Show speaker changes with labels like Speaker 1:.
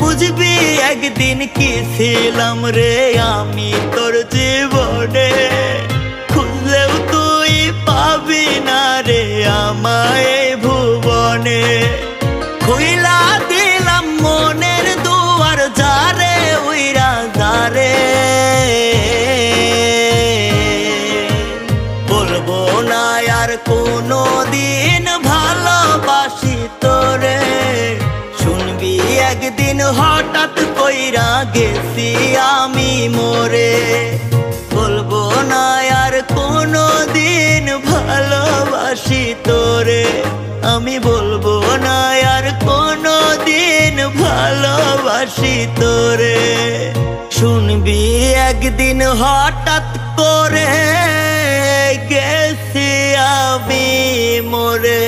Speaker 1: বুঝবি একদিন কি ছিলাম রে আমি তোর জীবনে, খুঁজলেও তুই পাবি না রে আমায় ভুবনে। খুইলা দিলাম মনের দুয়ার যারে উইরা যারে, বলবো না আর কোনো দিন ভালোবাসি তোরে। শুনবি একদিন হঠাৎ কইরা গেছি আমি মরে, বলবো না আর কোনো দিন ভালোবাসি তোরে। আমি বলবো না আর কোনো দিন ভালোবাসি তোরে। শুনবি একদিন হঠাৎ করে গেছি আমি মরে।